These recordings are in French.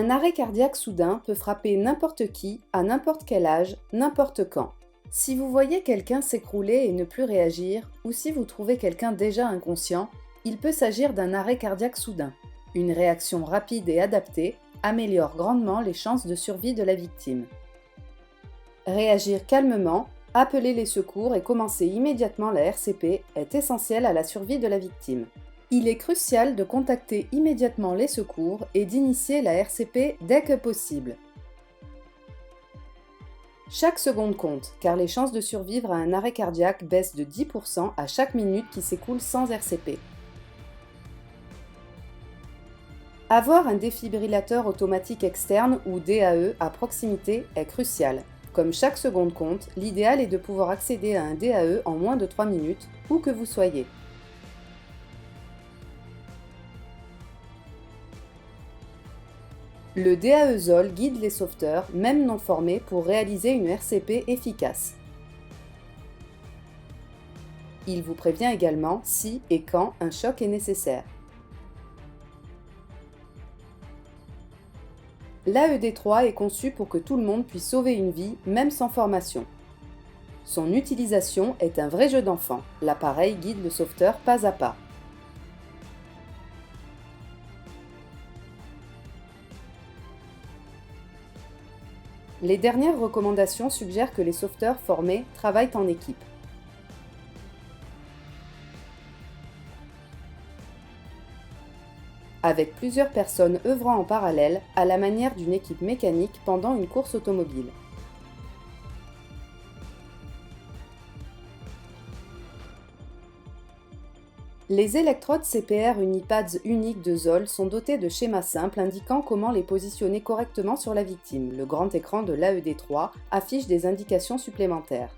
Un arrêt cardiaque soudain peut frapper n'importe qui, à n'importe quel âge, n'importe quand. Si vous voyez quelqu'un s'écrouler et ne plus réagir, ou si vous trouvez quelqu'un déjà inconscient, il peut s'agir d'un arrêt cardiaque soudain. Une réaction rapide et adaptée améliore grandement les chances de survie de la victime. Réagir calmement, appeler les secours et commencer immédiatement la RCP est essentiel à la survie de la victime. Il est crucial de contacter immédiatement les secours et d'initier la RCP dès que possible. Chaque seconde compte, car les chances de survivre à un arrêt cardiaque baissent de 10% à chaque minute qui s'écoule sans RCP. Avoir un défibrillateur automatique externe ou DAE à proximité est crucial. Comme chaque seconde compte, l'idéal est de pouvoir accéder à un DAE en moins de 3 minutes, où que vous soyez. Le DAE-ZOL guide les sauveteurs, même non formés, pour réaliser une RCP efficace. Il vous prévient également si et quand un choc est nécessaire. L'AED3 est conçu pour que tout le monde puisse sauver une vie, même sans formation. Son utilisation est un vrai jeu d'enfant. L'appareil guide le sauveteur pas à pas. Les dernières recommandations suggèrent que les sauveteurs formés travaillent en équipe. Avec plusieurs personnes œuvrant en parallèle, à la manière d'une équipe mécanique pendant une course automobile. Les électrodes CPR Unipads uniques de ZOL sont dotés de schémas simples indiquant comment les positionner correctement sur la victime. Le grand écran de l'AED3 affiche des indications supplémentaires.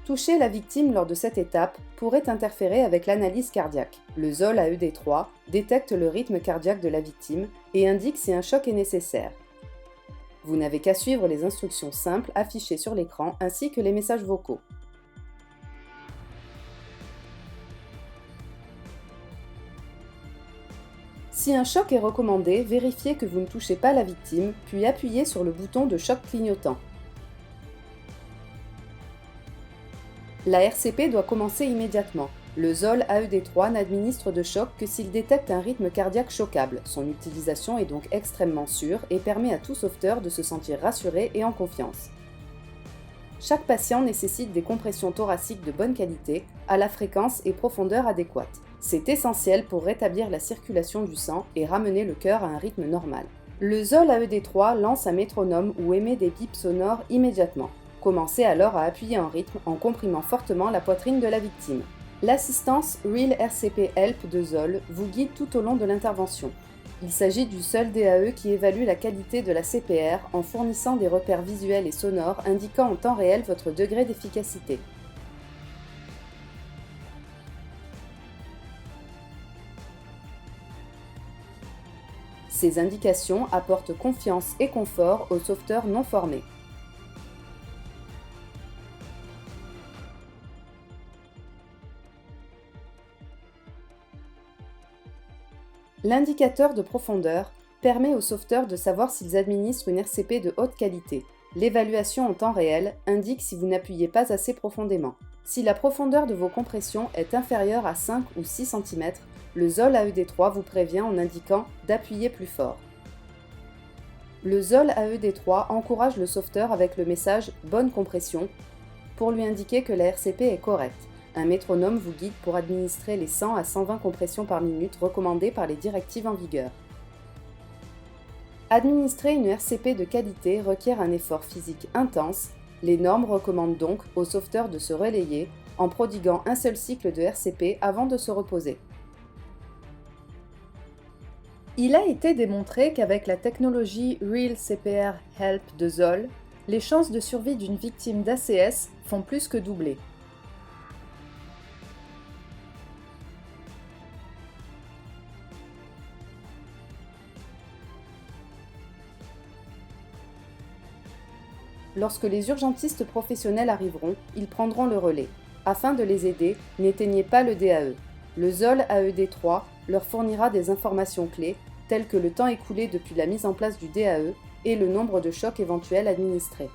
Toucher la victime lors de cette étape pourrait interférer avec l'analyse cardiaque. Le ZOL AED3 détecte le rythme cardiaque de la victime et indique si un choc est nécessaire. Vous n'avez qu'à suivre les instructions simples affichées sur l'écran ainsi que les messages vocaux. Si un choc est recommandé, vérifiez que vous ne touchez pas la victime, puis appuyez sur le bouton de choc clignotant. La RCP doit commencer immédiatement. Le ZOL AED3 n'administre de choc que s'il détecte un rythme cardiaque choquable. Son utilisation est donc extrêmement sûre et permet à tout sauveteur de se sentir rassuré et en confiance. Chaque patient nécessite des compressions thoraciques de bonne qualité, à la fréquence et profondeur adéquates. C'est essentiel pour rétablir la circulation du sang et ramener le cœur à un rythme normal. Le ZOL AED3 lance un métronome ou émet des bips sonores immédiatement. Commencez alors à appuyer en rythme en comprimant fortement la poitrine de la victime. L'assistance Real RCP Help de ZOL vous guide tout au long de l'intervention. Il s'agit du seul DAE qui évalue la qualité de la CPR en fournissant des repères visuels et sonores indiquant en temps réel votre degré d'efficacité. Ces indications apportent confiance et confort aux sauveteurs non formés. L'indicateur de profondeur permet aux sauveteurs de savoir s'ils administrent une RCP de haute qualité. L'évaluation en temps réel indique si vous n'appuyez pas assez profondément. Si la profondeur de vos compressions est inférieure à 5 ou 6 cm, le ZOL AED3 vous prévient en indiquant d'appuyer plus fort. Le ZOL AED3 encourage le sauveteur avec le message « Bonne compression » pour lui indiquer que la RCP est correcte. Un métronome vous guide pour administrer les 100 à 120 compressions par minute recommandées par les directives en vigueur. Administrer une RCP de qualité requiert un effort physique intense. Les normes recommandent donc aux sauveteurs de se relayer en prodiguant un seul cycle de RCP avant de se reposer. Il a été démontré qu'avec la technologie Real CPR Help de ZOL, les chances de survie d'une victime d'ACS font plus que doubler. Lorsque les urgentistes professionnels arriveront, ils prendront le relais. Afin de les aider, n'éteignez pas le DAE. Le ZOL AED3 leur fournira des informations clés, telles que le temps écoulé depuis la mise en place du DAE et le nombre de chocs éventuels administrés.